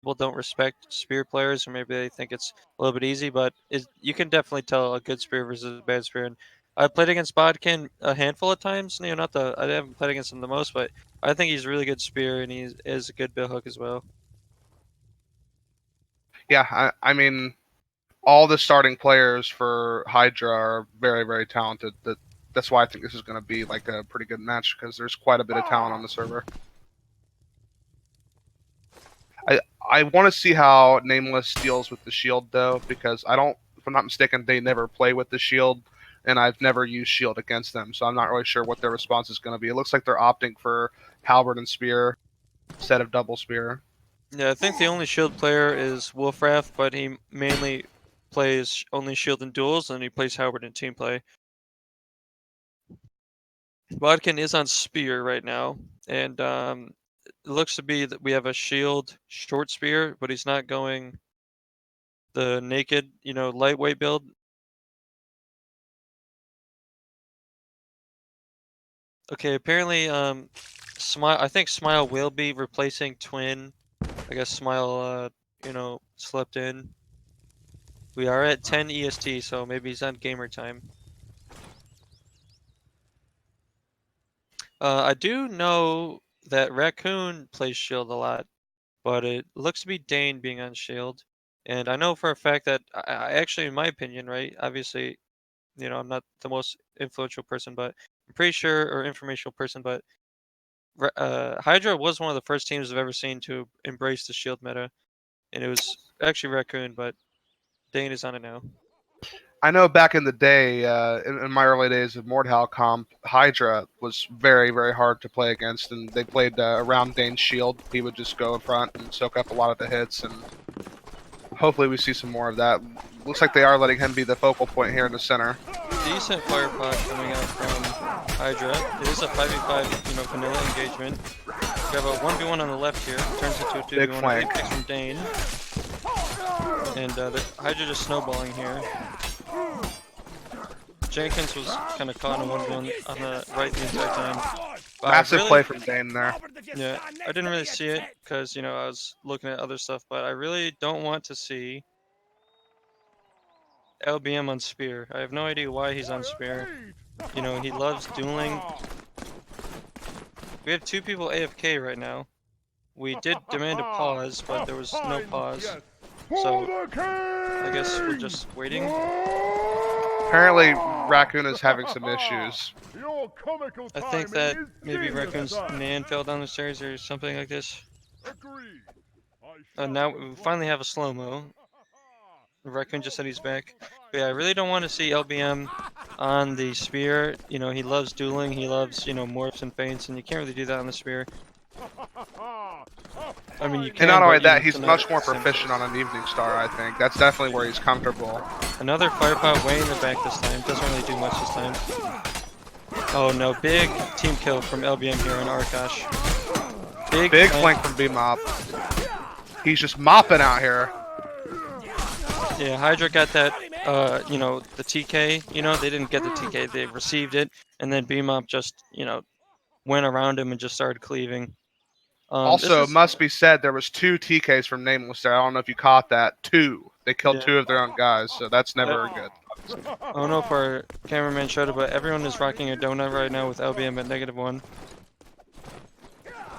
people don't respect spear players, or maybe they think it's a little bit easy, but you can definitely tell a good spear versus a bad spear. And I've played against Bodkin a handful of times. I haven't played against him the most, but I think he's a really good spear, and he is a good bill hook as well. Yeah, I mean, all the starting players for Hydra are very, very talented. That's why I think this is going to be like a pretty good match, because there's quite a bit of talent on the server. I want to see how Nameless deals with the shield though, because if I'm not mistaken, they never play with the shield, and I've never used shield against them, so I'm not really sure what their response is going to be. It looks like they're opting for halberd and spear instead of double spear. Yeah, I think the only shield player is Wolfrath, but he mainly plays only shield in duels, and he plays Howard in team play. Bodkin is on spear right now, and it looks to be that we have a shield short spear, but he's not going the naked, lightweight build. Okay, apparently, Smile. I think Smile will be replacing Twin. I guess Smile, slept in. We are at 10 EST, so maybe he's on gamer time. I do know that Raccoon plays Shield a lot, but it looks to be Dane being on Shield. And I know for a fact that I actually, in my opinion, right? Obviously, I'm not the most influential person, but I'm pretty sure, or informational person, but Hydra was one of the first teams I've ever seen to embrace the Shield meta, and it was actually Raccoon, but Dane is on it now. I know back in the day, in my early days of Mordhau comp, Hydra was very, very hard to play against, and they played around Dane's shield. He would just go in front and soak up a lot of the hits, and hopefully we see some more of that. Looks like they are letting him be the focal point here in the center. Decent fire pod coming out from Hydra. It is a 5v5, vanilla engagement. We have a 1v1 on the left here. Turns into a 2v1. Big flank. Big from Dane. And the Hydra just snowballing here. Jenkins was kind of caught in a 1v1 on the right the entire time. Massive play from Dane there. Yeah, I didn't really see it because, I was looking at other stuff, but I really don't want to see LBM on Spear. I have no idea why he's on Spear. He loves dueling. We have 2 people AFK right now. We did demand a pause, but there was no pause. So, I guess we're just waiting. Apparently, Raccoon is having some issues. I think that maybe Raccoon's Nan fell down the stairs or something like this. Now we finally have a slow-mo. Raccoon just said he's back. But yeah, I really don't want to see LBM on the spear. He loves dueling. He loves, morphs and feints, and you can't really do that on the spear. I mean, you can. And not only that, he's much more proficient on an Evening Star, I think. That's definitely where he's comfortable. Another firepot way in the back this time. Doesn't really do much this time. Oh no, big team kill from LBM here on Arkash. Big flank from B-Mop. He's just mopping out here. Yeah, Hydra got that, the TK. They didn't get the TK, they received it. And then B-Mop just, went around him and just started cleaving. Also, must be said, there was 2 TKs from Nameless there. I don't know if you caught that. 2. They killed 2 of their own guys, so that's never good. I don't know if our cameraman showed it, but everyone is rocking a donut right now with LBM at -1.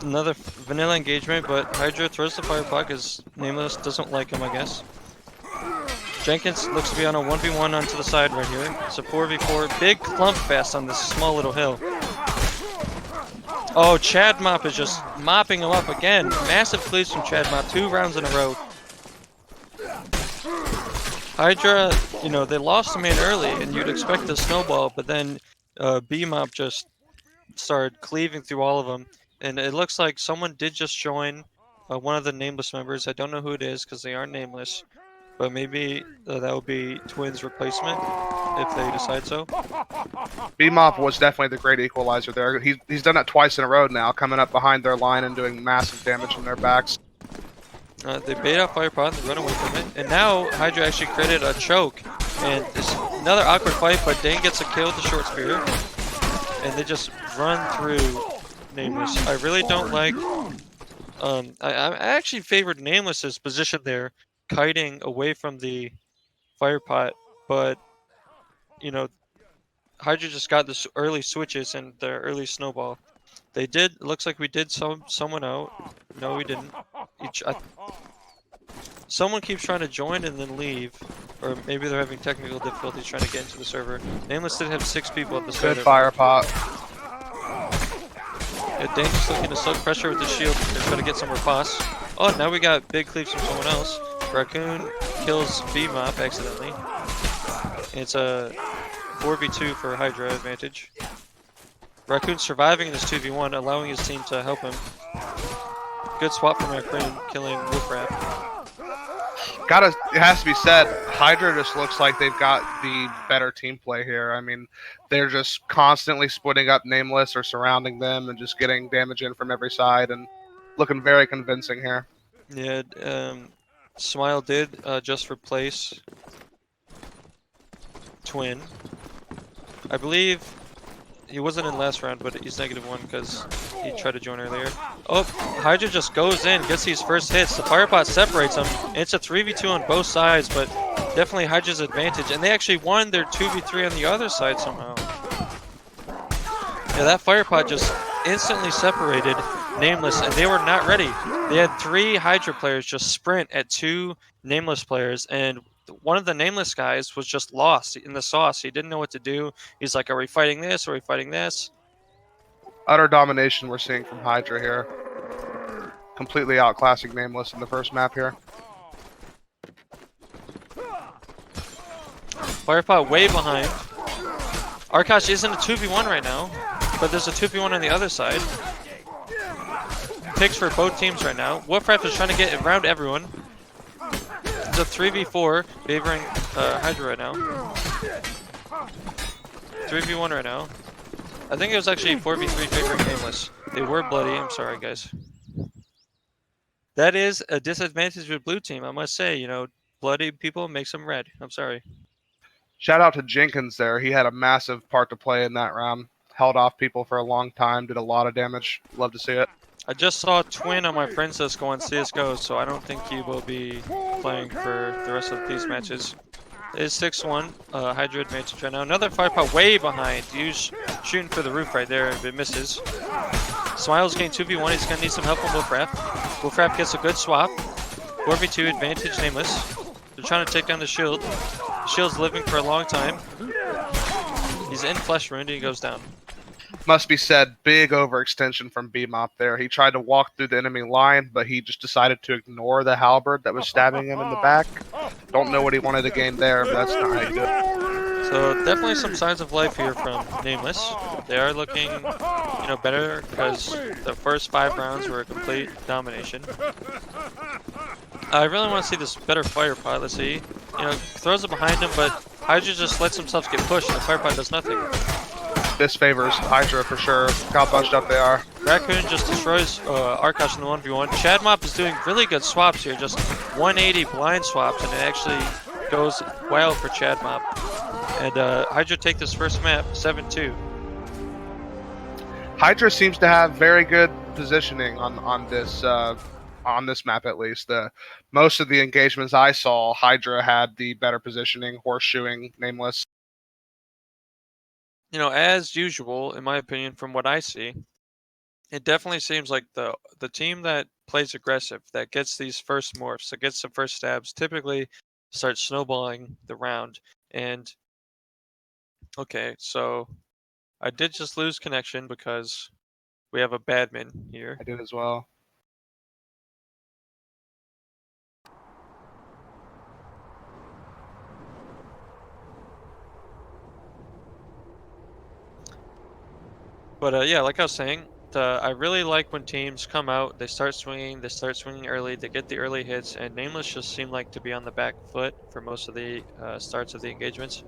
Another vanilla engagement, but Hydra throws the firepot because Nameless doesn't like him, I guess. Jenkins looks to be on a 1v1 onto the side right here. It's a 4v4. Big clump fest on this small little hill. Oh, Chad Mop is just mopping him up again. Massive cleaves from Chad Mop, 2 rounds in a row. Hydra, they lost a man early, and you'd expect a snowball, but then B-Mop just started cleaving through all of them. And it looks like someone did just join, one of the Nameless members. I don't know who it is because they aren't Nameless. But maybe that would be Twin's replacement if they decide so. B-Mop was definitely the great equalizer there. He's done it twice in a row now, coming up behind their line and doing massive damage on their backs. They bait out Firepot, they run away from it. And now Hydra actually created a choke. And it's another awkward fight, but Dane gets a kill with the short spear. And they just run through Nameless. I really don't like I actually favored Nameless's position there, kiting away from the fire pot, but you know, Hydra just got the early switches and the early snowball. They did. Looks like we did someone out. No, we didn't. Someone keeps trying to join and then leave, or maybe they're having technical difficulties trying to get into the server. Nameless did have 6 people at the start. Good fire pot. Yeah, Danger's looking to soak pressure with the shield and try to get some riposte. Oh, now we got big cleaves from someone else. Raccoon kills B-Mop accidentally. And it's a 4v2 for Hydra advantage. Raccoon surviving in this 2v1, allowing his team to help him. Good swap from Raccoon, killing Wolfrap. It has to be said, Hydra just looks like they've got the better team play here. I mean, they're just constantly splitting up Nameless or surrounding them and just getting damage in from every side and looking very convincing here. Yeah, Smile did just replace Twin. I believe he wasn't in last round, but he's -1 because he tried to join earlier. Oh, Hydra just goes in, gets these first hits. The Firepot separates them. It's a 3v2 on both sides, but definitely Hydra's advantage. And they actually won their 2v3 on the other side somehow. Yeah, that Firepot just instantly separated Nameless, and they were not ready. They had 3 Hydra players just sprint at 2 Nameless players, and one of the Nameless guys was just lost in the sauce. He didn't know what to do. He's like, are we fighting this? Are we fighting this? Utter domination we're seeing from Hydra here. Completely outclassing Nameless in the first map here. Firepot way behind. Arkash isn't a 2v1 right now, but there's a 2v1 on the other side. Picks for both teams right now. Wolfrap is trying to get around everyone. It's a 3v4 favoring Hydra right now. 3v1 right now. I think it was actually 4v3 favoring Nameless. They were bloody. I'm sorry, guys. That is a disadvantage with blue team. I must say, you know, bloody people makes them red. I'm sorry. Shout out to Jenkins there. He had a massive part to play in that round. Held off people for a long time. Did a lot of damage. Love to see it. I just saw Twin on my friends list go on CSGO, so I don't think he will be playing for the rest of these matches. It is 6-1, Hydra advantage right now. Another Firepot way behind. He's shooting for the roof right there if it misses. Smile's getting 2v1. He's going to need some help from Wolfrap. Wolfrap gets a good swap. 4v2 advantage, Nameless. They're trying to take down the shield. The shield's living for a long time. He's in flesh wound and he goes down. Must be said, big overextension from B-Mop there. He tried to walk through the enemy line, but he just decided to ignore the halberd that was stabbing him in the back. Don't know what he wanted to gain there, but that's not how you do it. So definitely some signs of life here from Nameless. They are looking, you know, better because the first 5 rounds were a complete domination. I really want to see this better Firepot. Let's see. You know, throws it behind him, but Hydra just lets himself get pushed and the Firepot does nothing. This favors Hydra for sure. How bunched up they are. Raccoon just destroys Arkash in the 1v1. Chadmop is doing really good swaps here, just 180 blind swaps, and it actually goes well for Chadmop. And Hydra take this first map, 7-2. Hydra seems to have very good positioning on this map at least. Most of the engagements I saw, Hydra had the better positioning, horseshoeing Nameless. You know, as usual, in my opinion, from what I see, it definitely seems like the team that plays aggressive, that gets these first morphs, that gets the first stabs, typically starts snowballing the round. And okay, so I did just lose connection because we have a badman here. I did as well. But yeah, like I was saying, I really like when teams come out, they start swinging early, they get the early hits, and Nameless just seemed like to be on the back foot for most of the starts of the engagements.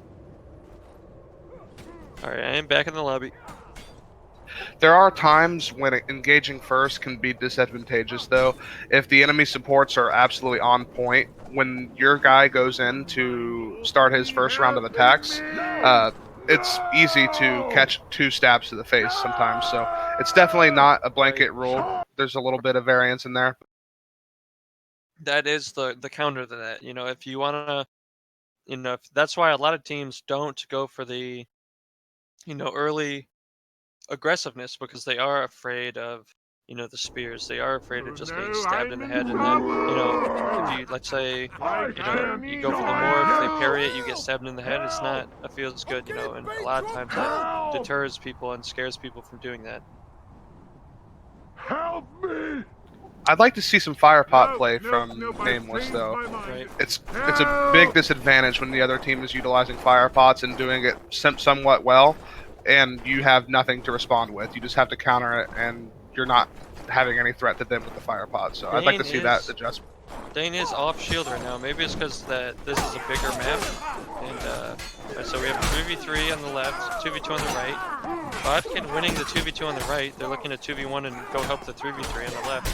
Alright, I am back in the lobby. There are times when engaging first can be disadvantageous, though. If the enemy supports are absolutely on point, when your guy goes in to start his first round of attacks, it's easy to catch 2 stabs to the face sometimes. So it's definitely not a blanket rule. There's a little bit of variance in there. That is the counter to that. If you wanna, that's why a lot of teams don't go for the, early aggressiveness because they are afraid of, the spears. They are afraid of just getting stabbed in the head. And then, if you, let's say, you go for the morph, they parry it, you get stabbed in the head. It's not, it feels good, and a lot of times that deters people and scares people from doing that. Help me! I'd like to see some fire pot play from Nameless, though. Right. It's a big disadvantage when the other team is utilizing fire pots and doing it somewhat well, and you have nothing to respond with. You just have to counter it, and you're not having any threat to them with the fire pot. So I'd like to see that adjustment. Dane is off shield right now. Maybe it's because that this is a bigger map, and so we have 3v3 on the left, 2v2 on the right. Bodkin winning the 2v2 on the right. They're looking at 2v1 and go help the 3v3 on the left.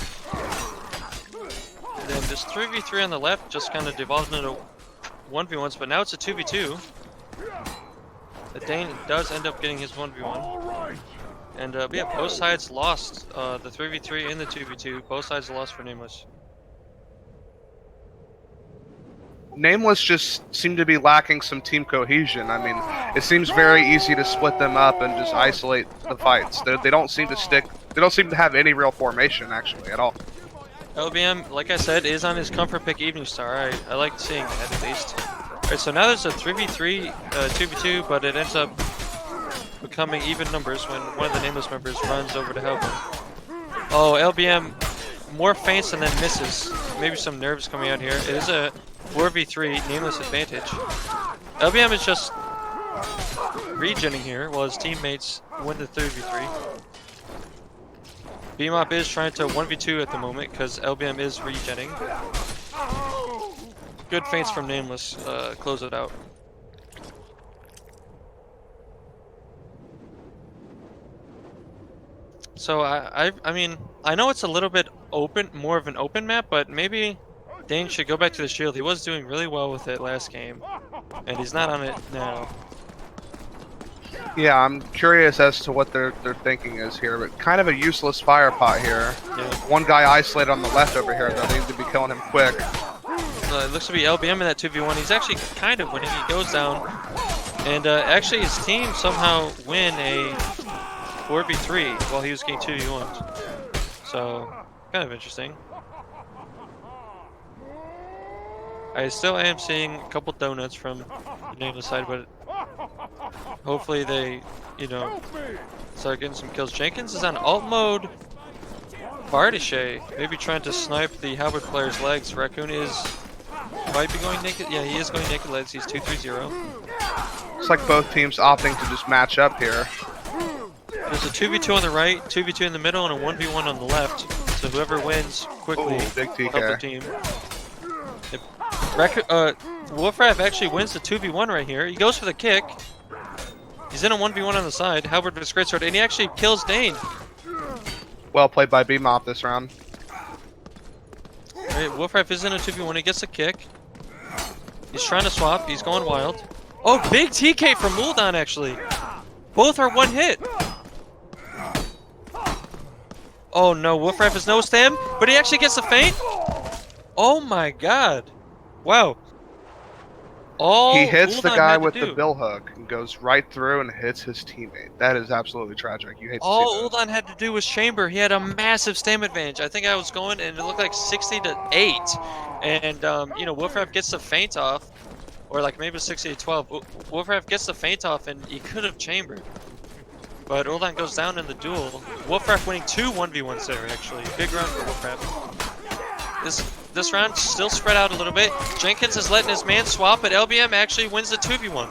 And then this 3v3 on the left just kind of devolved into 1v1s, but now it's a 2v2. The Dane does end up getting his 1v1. And yeah, both sides lost the 3v3 and the 2v2. Both sides lost for Nameless. Nameless just seem to be lacking some team cohesion. I mean, it seems very easy to split them up and just isolate the fights. They don't seem to stick. They don't seem to have any real formation actually at all. LBM, like I said, is on his comfort pick Evening Star. I like seeing that at least. Alright, so now there's a 3v3, 2v2, but it ends up becoming even numbers when one of the Nameless members runs over to help him. Oh, LBM more feints and then misses. Maybe some nerves coming out here. It is a 4v3 Nameless advantage. LBM is just regenning here while his teammates win the 3v3. BMOP is trying to 1v2 at the moment because LBM is regenning. Good feints from Nameless, close it out. So I mean, I know it's a little bit open, more of an open map, but maybe Dane should go back to the shield. He was doing really well with it last game, and he's not on it now. Yeah, I'm curious as to what their thinking is here, but kind of a useless fire pot here. Yeah. One guy isolated on the left over here, though. They need to be killing him quick. It looks to be LBM in that 2v1. He's actually kind of winning. He goes down, and actually his team somehow win a 4v3 while he was getting 2v1s. So, kind of interesting. I still am seeing a couple donuts from the Nameless side, but hopefully they, start getting some kills. Jenkins is on alt mode. Bardishay maybe trying to snipe the Halberd player's legs. Raccoon might be going naked. Yeah, he is going naked legs. He's 2-3-0. Looks like both teams opting to just match up here. There's a 2v2 on the right, 2v2 in the middle, and a 1v1 on the left. So whoever wins quickly big will help the team. Wolfraff actually wins the 2v1 right here. He goes for the kick. He's in a 1v1 on the side. Halberd with his great sword, and he actually kills Dane. Well played by BMOP this round. Alright, Wolfraff is in a 2v1. He gets a kick. He's trying to swap. He's going wild. Oh, big TK from Muldan, actually. Both are one hit. Oh no, Wolfraff is no stem, but he actually gets the feint. Oh my god. Wow. He hits the guy with the bill hook and goes right through and hits his teammate. That is absolutely tragic. You hate to see that. All Uldan had to do was chamber. He had a massive stam advantage. I think I was going and it looked like 60-8. And Wolfraff gets the feint off. Or like maybe 60-12. Wolfraff gets the feint off and he could have chambered. But Uldan goes down in the duel. Wolfraff winning 2 1v1s there actually. Big round for Wolfraff. This round still spread out a little bit. Jenkins is letting his man swap, but LBM actually wins the 2v1.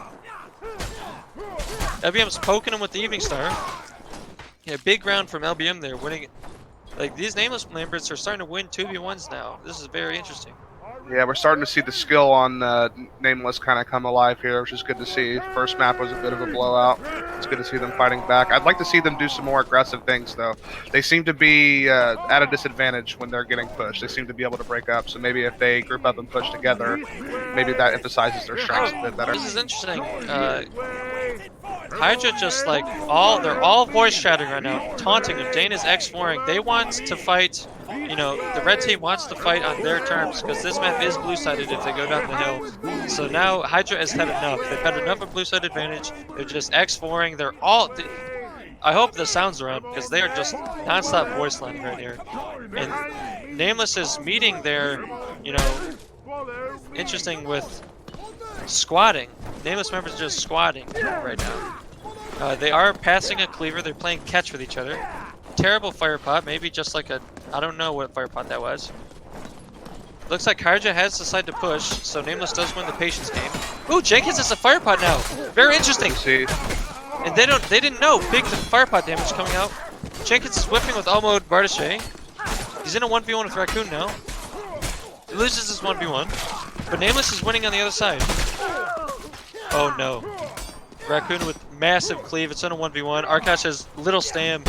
LBM's poking him with the Evening Star. Yeah, big round from LBM there, winning. Like, these Nameless members are starting to win 2v1s now. This is very interesting. Yeah, we're starting to see the skill on Nameless kind of come alive here, which is good to see. First map was a bit of a blowout. It's good to see them fighting back. I'd like to see them do some more aggressive things, though. They seem to be at a disadvantage when they're getting pushed. They seem to be able to break up, so maybe if they group up and push together, maybe that emphasizes their strengths a bit better. This is interesting. Hydra just like they're all voice chatting right now, taunting him. Dane is X4ing. They want to fight, you know, the red team wants to fight on their terms because this map is blue-sided if they go down the hill. So now Hydra has had enough. They've had enough of blue-side advantage. They're just X4ing. I hope the sound's around because they are just non-stop voice lining right here. And Nameless is meeting their, you know, interesting with squatting. Nameless members are just squatting right now. They are passing a cleaver. They're playing catch with each other. Terrible fire pot. Maybe just like I don't know what fire pot that was. Looks like Hydra has decided to push, so Nameless does win the patience game. Ooh, Jenkins is a fire pot now. Very interesting. And they didn't know big fire pot damage coming out. Jenkins is whipping with all mode Bardache. He's in a 1v1 with Raccoon now. He loses his 1v1, but Nameless is winning on the other side. Oh no. Raccoon with massive cleave. It's in a 1v1. Arkash has little stam.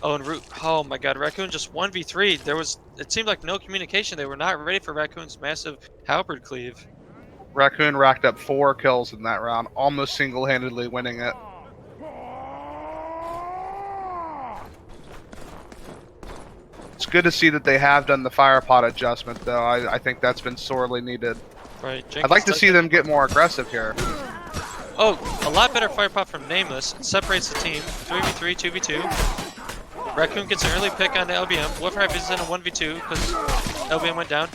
Oh, and oh my god, Raccoon just 1v3. It seemed like no communication. They were not ready for Raccoon's massive halberd cleave. Raccoon racked up 4 kills in that round, almost single-handedly winning it. It's good to see that they have done the fire pot adjustment, though. I think that's been sorely needed. Right. I'd like to see them get more aggressive here. Oh, a lot better fire pot from Nameless. It separates the team. 3v3, 2v2. Raccoon gets an early pick on the LBM. Wolfraft is in a 1v2 because LBM went down.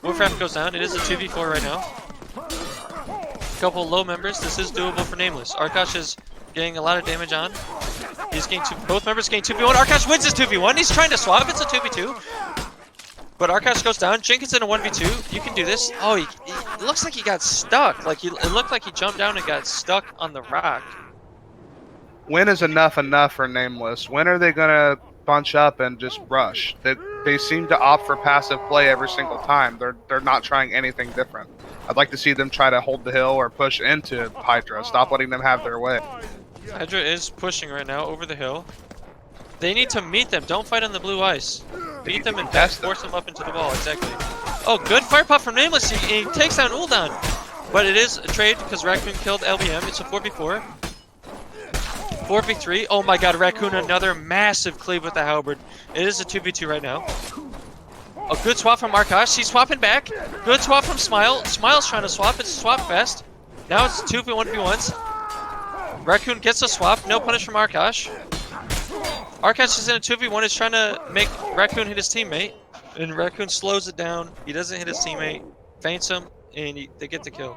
Wolfraft goes down. It is a 2v4 right now. Couple low members. This is doable for Nameless. Arkash is getting a lot of damage on. He's getting both members getting 2v1. Arkash wins his 2v1. He's trying to swap. It's a 2v2. But Arkash goes down. Jenkins in a 1v2. You can do this. Oh, it looks like he got stuck. Like it looked like he jumped down and got stuck on the rock. When is enough for Nameless? When are they gonna bunch up and just rush? They seem to opt for passive play every single time. They're not trying anything different. I'd like to see them try to hold the hill or push into Hydra. Stop letting them have their way. Hydra is pushing right now over the hill. They need to meet them. Don't fight on the blue ice. Beat them and force them up into the wall. Exactly. Oh, good fire pop from Nameless. He takes down Uldan. But it is a trade because Raccoon killed LBM. It's a 4v4. 4v3. Oh my god, Raccoon another massive cleave with the halberd. It is a 2v2 right now. A good swap from Arkash. He's swapping back. Good swap from Smile. Smile's trying to swap. It's a swap fest. Now it's 2v1v1s. Raccoon gets a swap. No punish from Arkash. Arkash is in a 2v1. He's trying to make Raccoon hit his teammate. And Raccoon slows it down. He doesn't hit his teammate. Feints him. And they get the kill.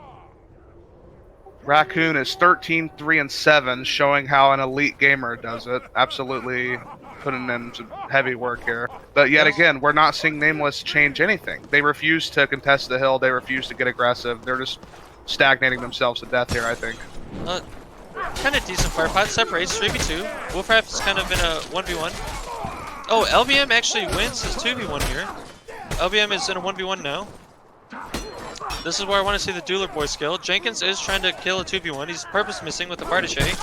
Raccoon is 13-3-7, showing how an elite gamer does it. Absolutely putting in some heavy work here. But yet again, we're not seeing Nameless change anything. They refuse to contest the hill. They refuse to get aggressive. They're just stagnating themselves to death here, I think. Kind of decent fire pot. Separates 3v2. Wolfraft is kind of in a 1v1. Oh, LBM actually wins his 2v1 here. LBM is in a 1v1 now. This is where I want to see the Dueler Boy skill. Jenkins is trying to kill a 2v1. He's purpose missing with the Bardache.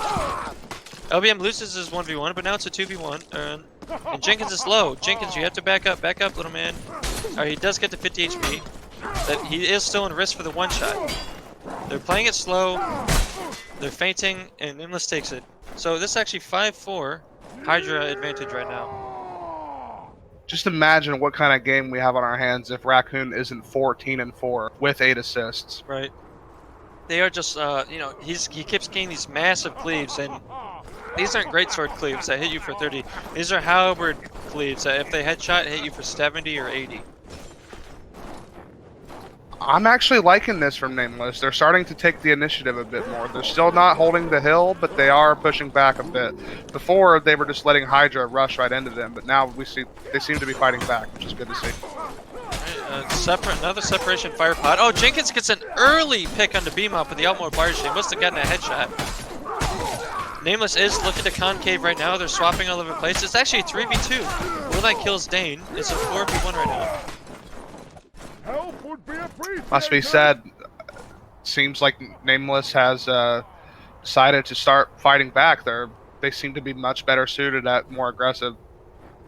LBM loses his 1v1, but now it's a 2v1. And Jenkins is low. Jenkins, you have to back up, little man. Alright, he does get to 50 HP. That he is still in risk for the one shot. They're playing it slow. They're feinting, and Nameless takes it. So this is actually 5-4 Hydra advantage right now. Just imagine what kind of game we have on our hands if Raccoon isn't 14-4 with 8 assists. Right. They are just, you know, he keeps getting these massive cleaves, and these aren't greatsword cleaves that hit you for 30. These are halberd cleaves that if they headshot, hit you for 70 or 80. I'm actually liking this from Nameless. They're starting to take the initiative a bit more. They're still not holding the hill, but they are pushing back a bit. Before, they were just letting Hydra rush right into them, but now they seem to be fighting back, which is good to see. Another separation fire pot. Oh, Jenkins gets an early pick on the beam up with the Outmore Bardache. He must have gotten a headshot. Nameless is looking to concave right now. They're swapping all over the place. It's actually a 3v2. Will that kills Dane? It's a 4v1 right now. Must be said, seems like Nameless has decided to start fighting back. They seem to be much better suited at more aggressive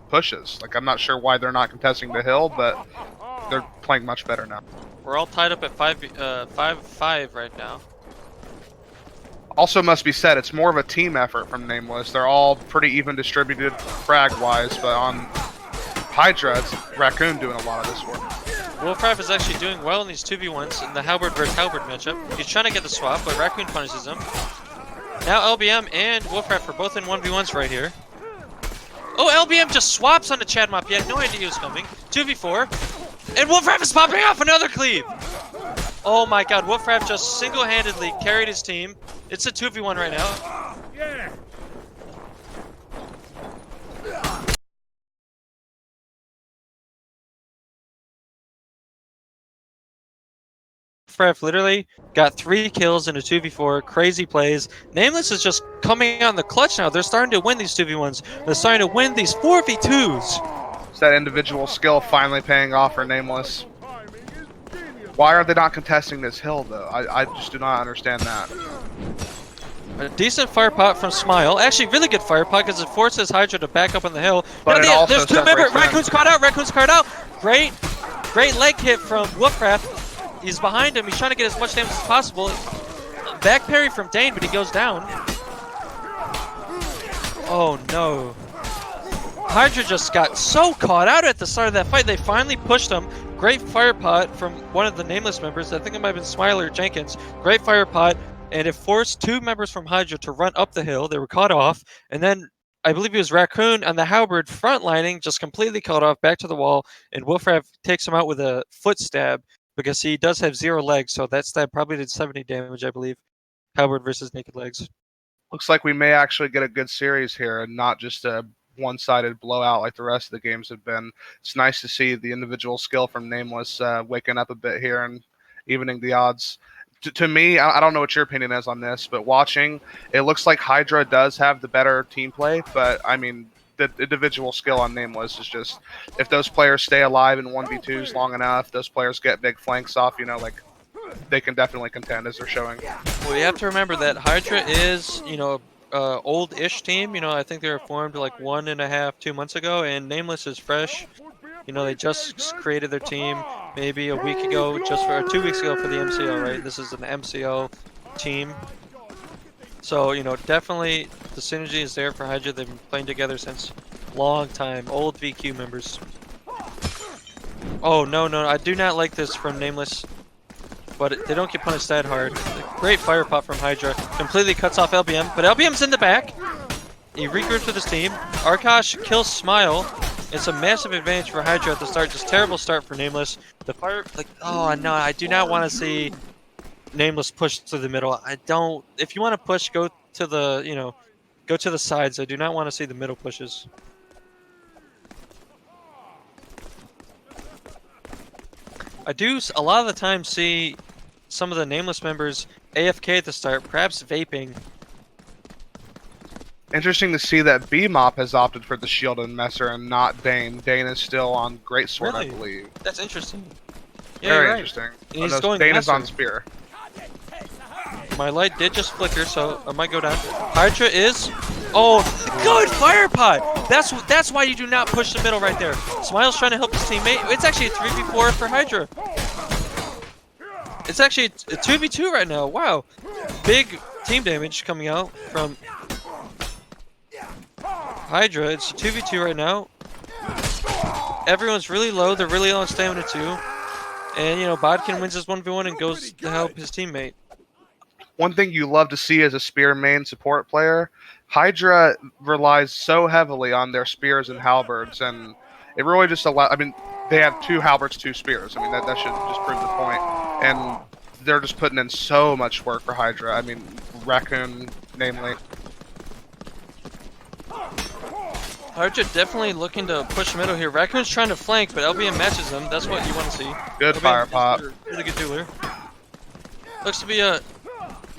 pushes. Like, I'm not sure why they're not contesting the hill, but they're playing much better now. We're all tied up at 5-5 right now. Also, must be said, it's more of a team effort from Nameless. They're all pretty even distributed frag-wise, but on Hydra, it's Raccoon doing a lot of this work. Wolfraff is actually doing well in these 2v1s in the Halberd versus Halberd matchup. He's trying to get the swap, but Raccoon punishes him. Now LBM and Wolfraff are both in 1v1s right here. Oh, LBM just swaps onto Chad Mop. He had no idea he was coming. 2v4. And Wolfraff is popping off another cleave! Oh my god, Wolfraff just single-handedly carried his team. It's a 2v1 right now. Yeah. Wolfraff literally got 3 kills in a 2v4, crazy plays. Nameless is just coming out in the clutch now. They're starting to win these 2v1s. They're starting to win these 4v2s. It's that individual skill finally paying off for Nameless. Why are they not contesting this hill, though? I just do not understand that. A decent fire pot from Smile. Actually, really good fire pot because it forces Hydra to back up on the hill. But it also there's 2 members. separates them. Raccoon's caught out. Raccoon's caught out. Great leg hit from Wolfraff. He's behind him. He's trying to get as much damage as possible. Back parry from Dane, but he goes down. Oh no. Hydra just got so caught out at the start of that fight. They finally pushed him. Great fire pot from one of the Nameless members. I think it might have been Smile or Jenkins. Great fire pot. And it forced 2 members from Hydra to run up the hill. They were caught off. And then I believe it was Raccoon on the Halberd frontlining, just completely caught off back to the wall. And Wolfraff takes him out with a foot stab because he does have 0 legs. So that stab probably did 70 damage, I believe. Halberd versus Naked Legs. Looks like we may actually get a good series here and not just a one-sided blowout like the rest of the games have been. It's nice to see the individual skill from Nameless waking up a bit here and evening the odds. To me, I don't know what your opinion is on this, but watching, it looks like Hydra does have the better team play, but I mean, the individual skill on Nameless is just, if those players stay alive in 1v2s long enough, those players get big flanks off, you know, like, they can definitely contend as they're showing. Well, you have to remember that Hydra is, you know, old-ish team. You know, I think they were formed like 1.5, 2 months ago, and Nameless is fresh. You know, they just created their team maybe a week ago, or 2 weeks ago for the MCL, right? This is an MCL team. So, you know, definitely the synergy is there for Hydra. They've been playing together since long time. Old VQ members. Oh, no, I do not like this from Nameless. But they don't get punished that hard. Great fire pot from Hydra. Completely cuts off LBM, but LBM's in the back. He regroups with his team. Arkosh kills Smile. It's a massive advantage for Hydra at the start. Just terrible start for Nameless. The fire, like, oh no, I do not want to see Nameless push to the middle. I don't. If you want to push, go to the, you know, go to the sides. I do not want to see the middle pushes. I do a lot of the time see some of the Nameless members AFK at the start, perhaps vaping. Interesting to see that B-Mop has opted for the shield and Messer and not Dane. Dane is still on Greatsword, Really? I believe. That's interesting. Yeah, Very you're right. interesting. And he's no, going Dane is on Messer. Spear. My light did just flicker, so I might go down. Hydra is... Oh, good fire pot! That's why you do not push the middle right there. Smile's trying to help his teammate. It's actually a 3v4 for Hydra. It's actually a 2v2 right now. Wow. Big team damage coming out from Hydra. It's a 2v2 right now. Everyone's really low. They're really low on stamina too. And, you know, Bodkin wins his 1v1 and goes to help his teammate. One thing you love to see as a Spear main support player, Hydra relies so heavily on their Spears and Halberds, and it really just allows... I mean, they have 2 Halberds, 2 Spears. I mean, that should just prove the point. And they're just putting in so much work for Hydra. I mean, Raccoon, namely. Hydra definitely looking to push middle here. Raccoon's trying to flank, but LBM matches him. That's what you want to see. Good LBM fire pop. Really good dueler. Looks to be a...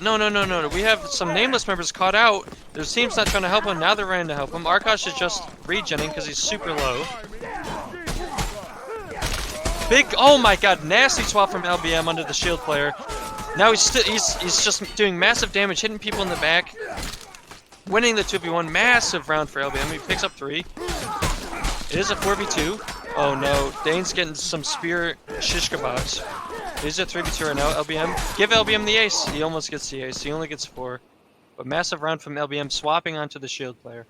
No. We have some Nameless members caught out. Their team's not trying to help him. Now they're running to help him. Arkosh is just regenning because he's super low. Big... Oh my god. Nasty swap from LBM under the shield player. Now he's just doing massive damage, hitting people in the back. Winning the 2v1, massive round for LBM. He picks up 3. It is a 4v2. Oh no, Dane's getting some spear shish kebabs. It is a 3v2 right now. LBM, give LBM the ace. He almost gets the ace. He only gets 4. But massive round from LBM swapping onto the shield player.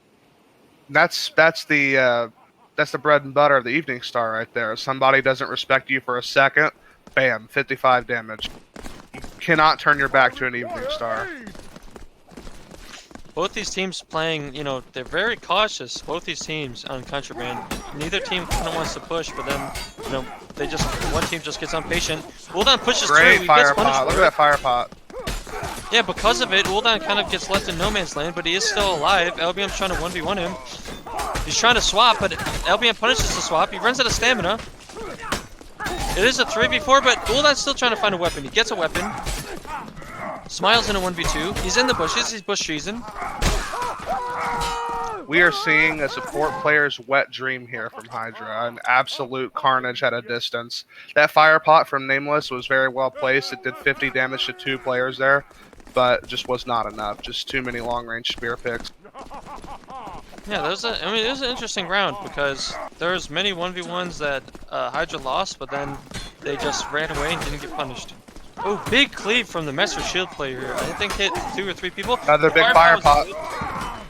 That's the bread and butter of the Evening Star right there. Somebody doesn't respect you for a second, bam, 55 damage. You cannot turn your back to an Evening Star. Both these teams playing, they're very cautious. Both these teams on contraband. Neither team kind of wants to push, but then, one team just gets impatient. Uldan pushes Great through. He fire gets punished pot. Look for at it. that fire pot. Yeah, because of it, Uldan kind of gets left in no man's land, but he is still alive. LBM's trying to 1v1 him. He's trying to swap, but LBM punishes the swap. He runs out of stamina. It is a 3v4, but Uldan's still trying to find a weapon. He gets a weapon. Smiles in a 1v2. He's in the bushes. He's bush cheesing. We are seeing a support player's wet dream here from Hydra. An absolute carnage at a distance. That fire pot from Nameless was very well placed. It did 50 damage to 2 players there, but just was not enough. Just too many long-range spear picks. Yeah, it was an interesting round because there's many 1v1s that Hydra lost, but then they just ran away and didn't get punished. Oh, big cleave from the Master Shield player here. I think hit 2 or 3 people. Another big fire pot.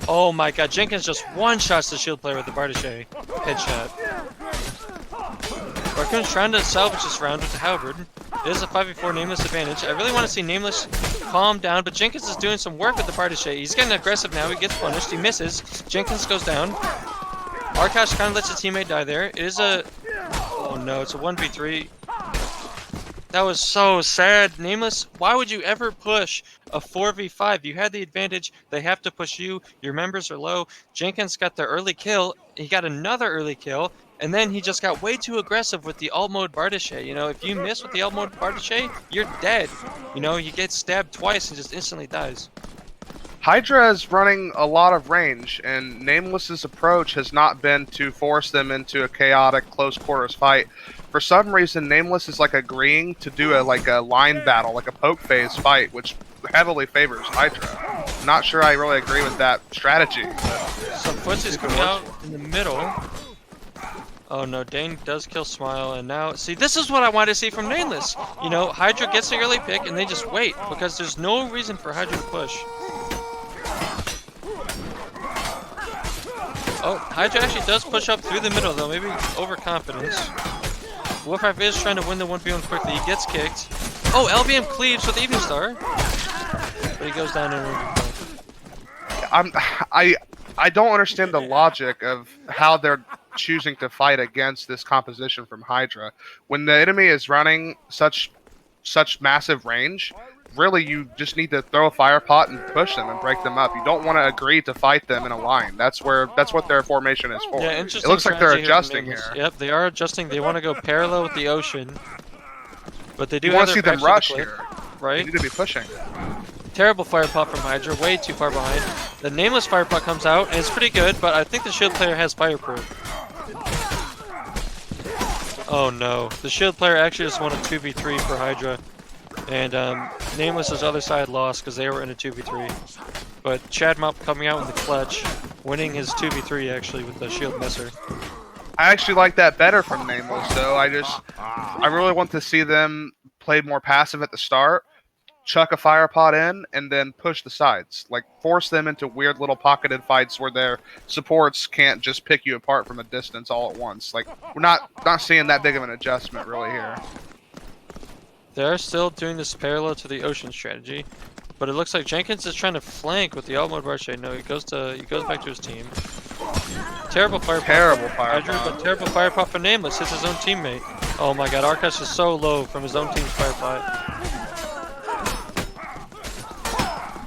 Oh my god, Jenkins just one-shots the shield player with the Bardache headshot. Raccoon's trying to salvage this round with the halberd. It is a 5v4 Nameless advantage. I really want to see Nameless calm down, but Jenkins is doing some work with the Bardache. He's getting aggressive now. He gets punished. He misses. Jenkins goes down. Arkash kind of lets his teammate die there. It is a... Oh no, it's a 1v3. That was so sad. Nameless, why would you ever push a 4v5? You had the advantage. They have to push you. Your members are low. Jenkins got the early kill. He got another early kill. And then he just got way too aggressive with the alt mode Bardache. If you miss with the alt mode Bardache, you're dead. You get stabbed twice and just instantly dies. Hydra is running a lot of range, and Nameless's approach has not been to force them into a chaotic close quarters fight. For some reason, Nameless is agreeing to do a line battle, like a poke phase fight, which heavily favors Hydra. Not sure I really agree with that strategy. Some footsies coming out in the middle. Oh no, Dane does kill Smile, and now, see, this is what I wanted to see from Nameless. Hydra gets the early pick, and they just wait, because there's no reason for Hydra to push. Oh, Hydra actually does push up through the middle, though, maybe overconfidence. Wolfpack is trying to win the 1v1 quickly. He gets kicked. Oh, LBM cleaves with Evening Star. But he goes down in 1v1. I don't understand the logic of how they're choosing to fight against this composition from Hydra. When the enemy is running such massive range, really you just need to throw a fire pot and push them and break them up. You don't want to agree to fight them in a line. That's what their formation is for. Yeah, it looks like they're adjusting here. Yep, they are adjusting. They want to go parallel with the ocean. But they do want have to see them rush here. Right? They need to be pushing. Terrible fire pot from Hydra, way too far behind. The Nameless fire pot comes out, and it's pretty good, but I think the shield player has fireproof. Oh no, the shield player actually just won a 2v3 for Hydra. And Nameless's other side lost because they were in a 2v3. But Chad Mop coming out in the clutch, winning his 2v3 actually with the shield messer. I actually like that better from Nameless, though. I really want to see them play more passive at the start, chuck a fire pot in, and then push the sides. Force them into weird little pocketed fights where their supports can't just pick you apart from a distance all at once. We're not seeing that big of an adjustment really here. They're still doing this parallel to the ocean strategy, but it looks like Jenkins is trying to flank with the alt mode Barche. No, he goes back to his team. Terrible fire pop. But terrible fire pop for Nameless. Hits his own teammate. Oh my god, Arkash is so low from his own team's fire pot.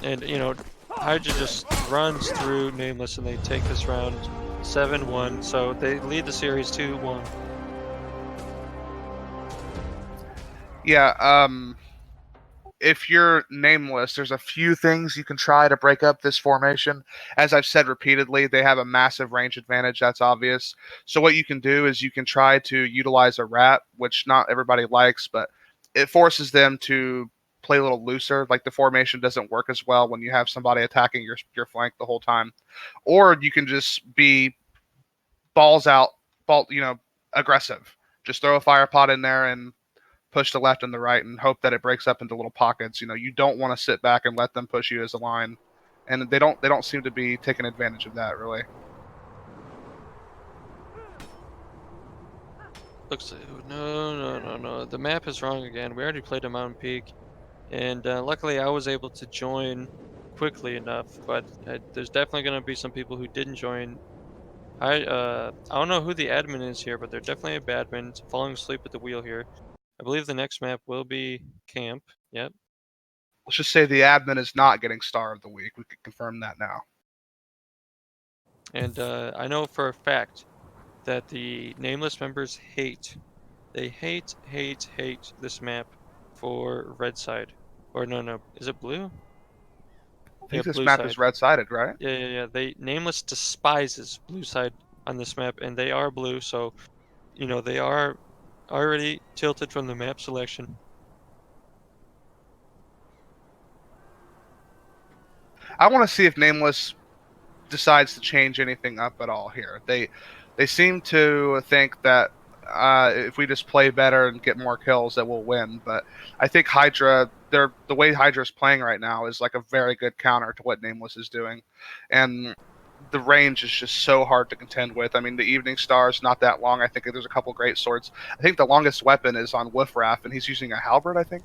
And Hydra just runs through Nameless and they take this round 7-1. So they lead the series 2-1. Yeah, if you're Nameless, there's a few things you can try to break up this formation. As I've said repeatedly, they have a massive range advantage, that's obvious. So what you can do is you can try to utilize a rat, which not everybody likes, but it forces them to play a little looser. The formation doesn't work as well when you have somebody attacking your flank the whole time. Or you can just be balls out, aggressive. Just throw a fire pot in there and push the left and the right and hope that it breaks up into little pockets. You don't want to sit back and let them push you as a line. and they don't seem to be taking advantage of that really. Looks no. The map is wrong again. We already played a Mountain Peak, and luckily I was able to join quickly enough. But there's definitely going to be some people who didn't join. I don't know who the admin is here, but they're definitely a badman falling asleep at the wheel here. I believe the next map will be camp. Yep. Let's just say the admin is not getting Star of the Week. We can confirm that now. And I know for a fact that the Nameless members they hate this map for red side. Or no, is it blue? I Yeah, think this blue map is side. red-sided, right? Yeah. They Nameless despises blue side on this map, and they are blue, so they are already tilted from the map selection. I want to see if Nameless decides to change anything up at all here. They seem to think that if we just play better and get more kills, that we'll win. But I think Hydra, the way Hydra's playing right now is like a very good counter to what Nameless is doing, and the range is just so hard to contend with. I mean, the Evening Star is not that long. I think there's a couple great swords. I think the longest weapon is on Wolfraff, and he's using a halberd, I think.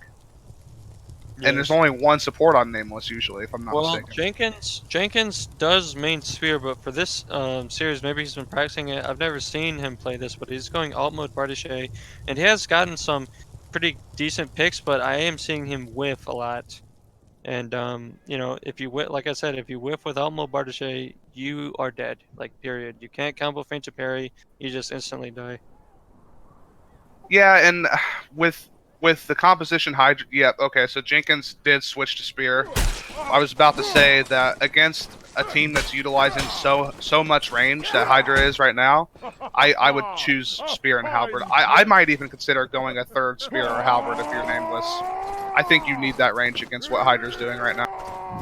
And there's Yes. only one support on Nameless usually, if I'm not Well, mistaken. Jenkins does main spear, but for this series, maybe he's been practicing it. I've never seen him play this, but he's going alt mode Bardiche, and he has gotten some pretty decent picks, but I am seeing him whiff a lot. And if you whiff, like I said, if you whiff with alt mode Bardiche, you are dead. Like period. You can't combo feint to parry. You just instantly die. Yeah, and with the composition Hydra, yeah, okay, so Jenkins did switch to Spear. I was about to say that against a team that's utilizing so much range that Hydra is right now, I would choose Spear and Halberd. I might even consider going a third Spear or Halberd if you're Nameless. I think you need that range against what Hydra's doing right now.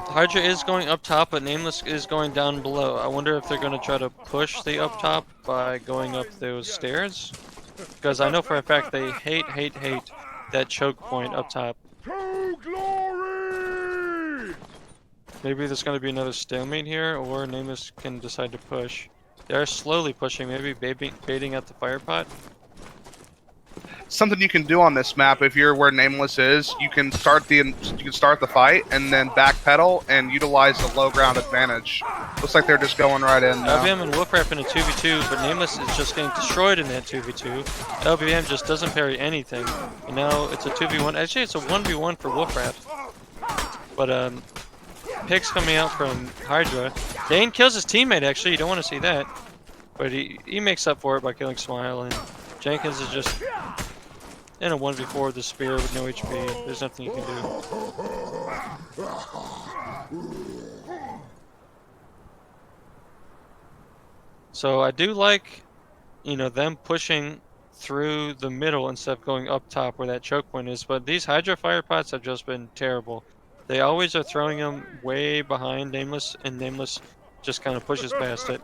Hydra is going up top, but Nameless is going down below. I wonder if they're going to try to push the up top by going up those stairs. Because I know for a fact they hate that choke point up top. To glory! Maybe there's going to be another stalemate here, or Nameless can decide to push. They're slowly pushing, maybe baiting at the fire pot. Something you can do on this map if you're where Nameless is, you can start the fight and then backpedal and utilize the low ground advantage. Looks like they're just going right in now. LBM and Wolfraff in a 2v2, but Nameless is just getting destroyed in that 2v2. LBM just doesn't parry anything. And now it's a 2v1. Actually, it's a 1v1 for Wolfraff. But picks coming out from Hydra. Dane kills his teammate, actually. You don't want to see that. But he makes up for it by killing Smile, and Jenkins is just in a 1v4 with the spear with no HP. There's nothing you can do. So I do like, them pushing through the middle instead of going up top where that choke point is. But these Hydra fire pots have just been terrible. They always are throwing them way behind Nameless, and Nameless just kind of pushes past it.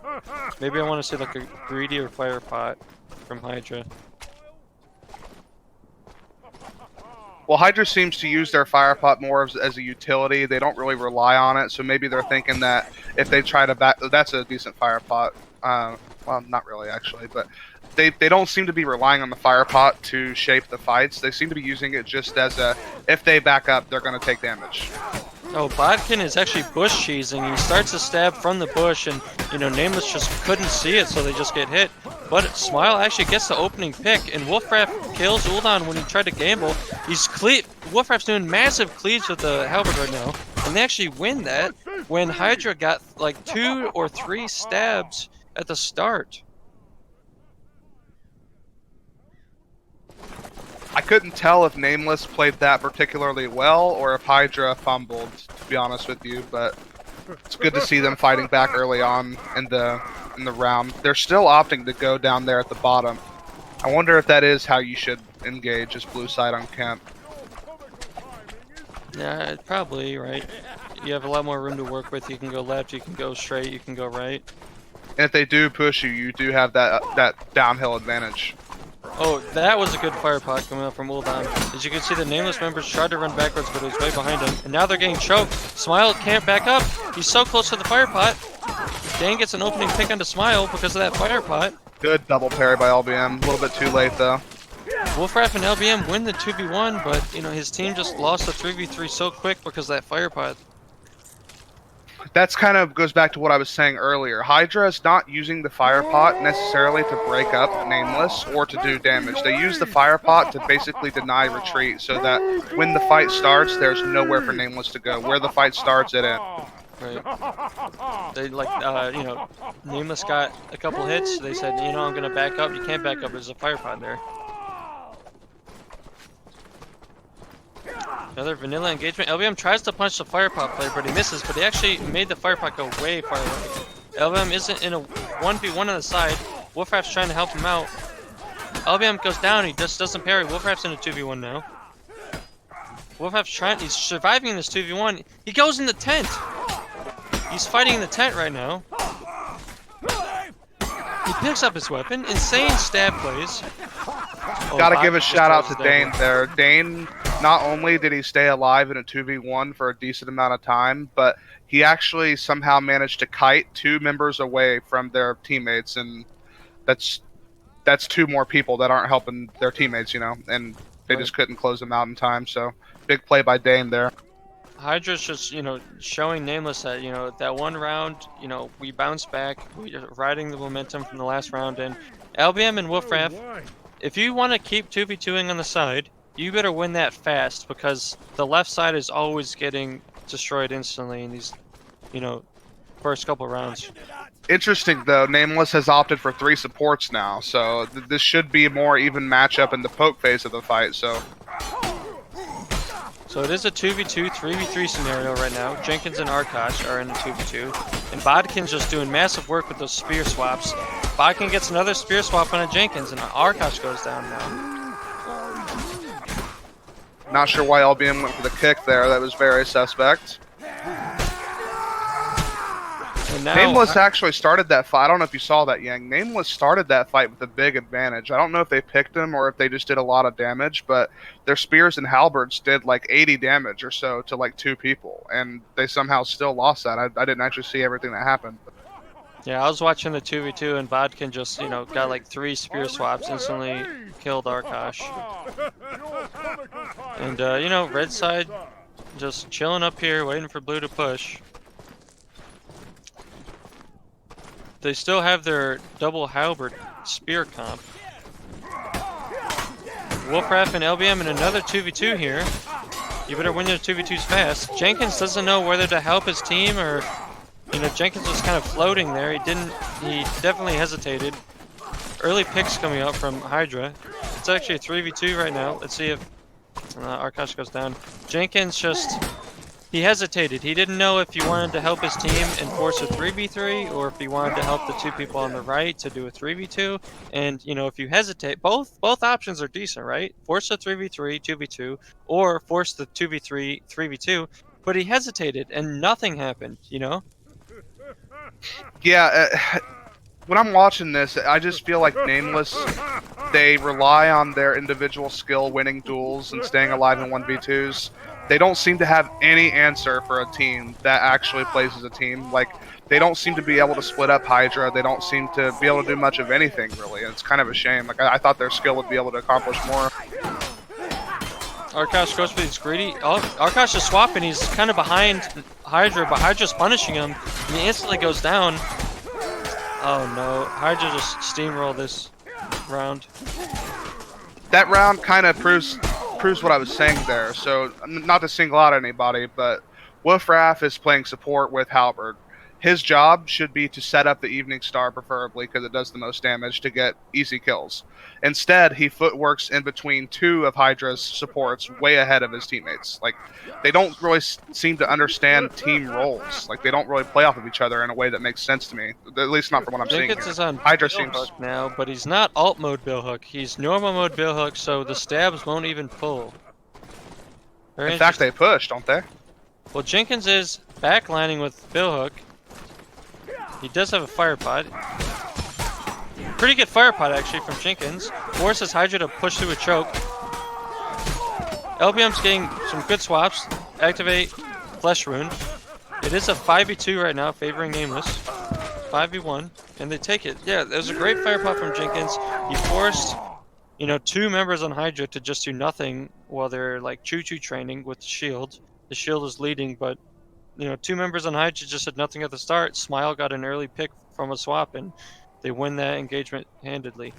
Maybe I want to see like a greedier fire pot from Hydra. Well, Hydra seems to use their fire pot more as a utility. They don't really rely on it, so maybe they're thinking that if they try to back, that's a decent fire pot. Well, not really actually, but they don't seem to be relying on the fire pot to shape the fights. They seem to be using it just as a, if they back up, they're going to take damage. Oh, Bodkin is actually bush cheesing. He starts to stab from the bush, and Nameless just couldn't see it, so they just get hit. But Smile actually gets the opening pick, and Wolfraff kills Uldan when he tried to gamble. Wolfraff's doing massive cleaves with the halberd right now, and they actually win that when Hydra got like 2 or 3 stabs at the start. I couldn't tell if Nameless played that particularly well or if Hydra fumbled, to be honest with you, but it's good to see them fighting back early on in the round. They're still opting to go down there at the bottom. I wonder if that is how you should engage as blue side on camp. Yeah, probably, right? You have a lot more room to work with. You can go left, you can go straight, you can go right. And if they do push you, you do have that downhill advantage. Oh, that was a good fire pot coming out from Uldon. As you can see, the Nameless members tried to run backwards, but it was way behind him. And now they're getting choked. Smile can't back up. He's so close to the fire pot. Dane gets an opening pick onto Smile because of that fire pot. Good double parry by LBM. A little bit too late though. Wolfraff and LBM win the 2v1, but you know his team just lost the 3v3 so quick because of that fire pot. That's kind of goes back to what I was saying earlier. Hydra is not using the fire pot necessarily to break up Nameless or to do damage. They use the fire pot to basically deny retreat so that when the fight starts, there's nowhere for Nameless to go. Where the fight starts, it ends. Right. They you know, Nameless got a couple hits. They said, you know, I'm gonna back up. You can't back up. There's a fire pod there. Another vanilla engagement. LBM tries to punch the fire pot player, but he misses. But he actually made the fire pot go way far away. LBM isn't in a 1v1 on the side. Wolfraff's trying to help him out. LBM goes down. He just doesn't parry. Wolfraff's in a 2v1 now. Wolfraff's trying. He's surviving this 2v1. He goes in the tent. He's fighting in the tent right now. He picks up his weapon. Insane stab plays. Oh, Gotta give a shout out to Dane there. Dane, not only did he stay alive in a 2v1 for a decent amount of time, but he actually somehow managed to kite 2 members away from their teammates, and that's 2 more people that aren't helping their teammates, you know, and they just couldn't close them out in time, so big play by Dane there. Hydra's just, you know, showing Nameless that, you know, that one round, you know, we bounced back, we're riding the momentum from the last round, and LBM and Wolfraff, if you want to keep 2v2ing on the side, you better win that fast, because the left side is always getting destroyed instantly in these, you know, first couple rounds. Interesting though, Nameless has opted for 3 supports now, so this should be a more even matchup in the poke phase of the fight, so... So it is a 2v2, 3v3 scenario right now. Jenkins and Arkosh are in a 2v2. And Bodkin's just doing massive work with those spear swaps. Bodkin gets another spear swap on a Jenkins, and Arkosh goes down now. Not sure why LBM went for the kick there. That was very suspect. And now, Nameless actually started that fight. I don't know if you saw that, Yang. Nameless started that fight with a big advantage. I don't know if they picked him or if they just did a lot of damage, but their spears and halberds did like 80 damage or so to like 2 people, and they somehow still lost that. I didn't actually see everything that happened. yeah, I was watching the 2v2, and Bodkin just, you know, got like 3 spear swaps, instantly killed Arkosh. And, you know, red side just chilling up here, waiting for blue to push. They still have their double halberd spear comp. Wolfraff and LBM in another 2v2 here. You better win your 2v2s fast. Jenkins doesn't know whether to help his team or, you know, Jenkins was kind of floating there. He definitely hesitated. Early picks coming out from Hydra. It's actually a 3v2 right now. Let's see if Arkosh goes down. Jenkins just... he hesitated. He didn't know if he wanted to help his team and force a 3v3 or if he wanted to help the 2 people on the right to do a 3v2. And, you know, if you hesitate, both options are decent, right? Force a 3v3, 2v2, or force the 2v3, 3v2. But he hesitated and nothing happened, you know? Yeah, when I'm watching this, I just feel like Nameless, they rely on their individual skill winning duels and staying alive in 1v2s. They don't seem to have any answer for a team that actually plays as a team. Like, they don't seem to be able to split up Hydra. They don't seem to be able to do much of anything, really. It's kind of a shame. Like, I thought their skill would be able to accomplish more. Arkosh goes for these greedy... oh, Arkosh is swapping. He's kind of behind Hydra, but Hydra's punishing him. And he instantly goes down. Oh, no. Hydra just steamrolled this round. That round kind of proves what I was saying there. So, not to single out anybody, but Wolfraff is playing support with Halberd. His job should be to set up the Evening Star, preferably, because it does the most damage, to get easy kills. Instead, he footworks in between 2 of Hydra's supports, way ahead of his teammates. Like, they don't really seem to understand team roles. Like, they don't really play off of each other in a way that makes sense to me. At least not from what I'm seeing Jenkins here. is on Hydra bill seems... hook now, but he's not alt mode bill hook. He's normal mode bill hook, so the stabs won't even pull. In fact, they push, don't they? Well, Jenkins is backlining with bill hook. He does have a fire pod. pretty good fire pot actually from Jenkins. Forces Hydra to push through a choke. LBM's getting some good swaps. Activate Flesh Rune. It is a 5v2 right now, favoring Nameless. 5v1, and they take it. Yeah, there's a great fire pot from Jenkins. He forced, you know, 2 members on Hydra to just do nothing while they're like choo-choo training with the shield. The shield is leading, but you know, 2 members on Hydra just had nothing at the start. Smile got an early pick from a swap, and they win that engagement handedly.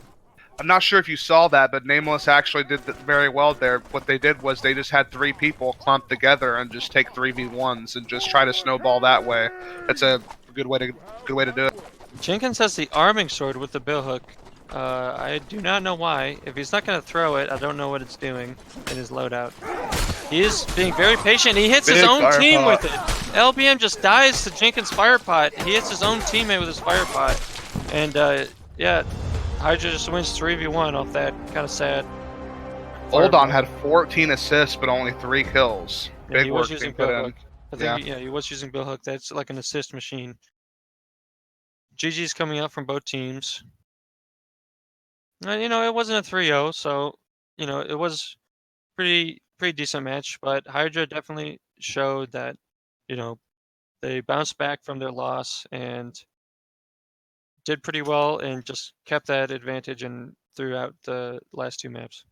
I'm not sure if you saw that, but Nameless actually did very well there. What they did was they just had 3 people clumped together and just take 3v1s and just try to snowball that way. That's a good way to do it. Jenkins has the arming sword with the billhook. I do not know why. If he's not going to throw it, I don't know what it's doing in his loadout. He is being very patient. He hits his own team with it. LBM just dies to Jenkins' fire pot. He hits his own teammate with his fire pot. And yeah, Hydra just wins 3v1 off that. Kind of sad. Oldon had 14 assists, but only 3 kills. Yeah, Big work being put in. I think he was using billhook. That's like an assist machine. GG's coming out from both teams. You know, it wasn't a 3-0, so you know it was pretty decent match. But Hydra definitely showed that, you know, they bounced back from their loss and did pretty well and just kept that advantage and throughout the last 2 maps.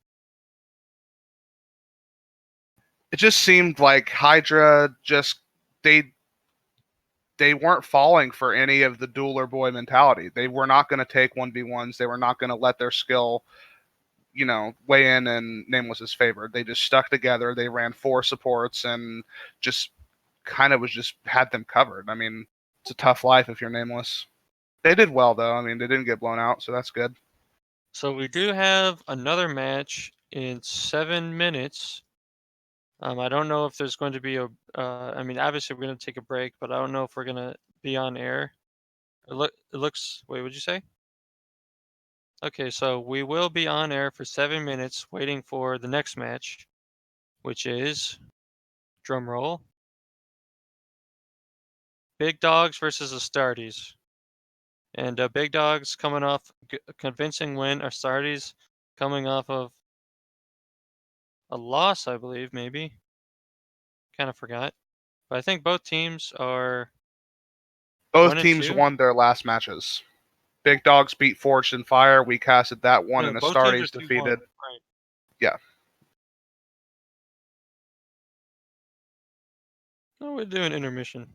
It just seemed like Hydra just they weren't falling for any of the dueler boy mentality. They were not going to take 1v1s. They were not going to let their skill, you know, weigh in Nameless's favor. They just stuck together. They ran 4 supports and just kind of had them covered. I mean, it's a tough life if you're Nameless. They did well though. I mean, they didn't get blown out, so that's good. So we do have another match in 7 minutes. I don't know if there's going to be a. I mean, obviously we're going to take a break, but I don't know if we're going to be on air. It looks. Wait, what'd you say? Okay, so we will be on air for 7 minutes, waiting for the next match, which is, drum roll, Big Dogs versus Astartes. And Big Dogs coming off a convincing win. Astartes coming off of a loss, I believe, maybe. Kind of forgot. But I think both teams are Both 1 and teams 2. won their last matches. Big Dogs beat Forged in Fire. We casted that one, No, and both teams are Astartes 2-1. defeated. Right. Yeah. Oh, we're doing intermission.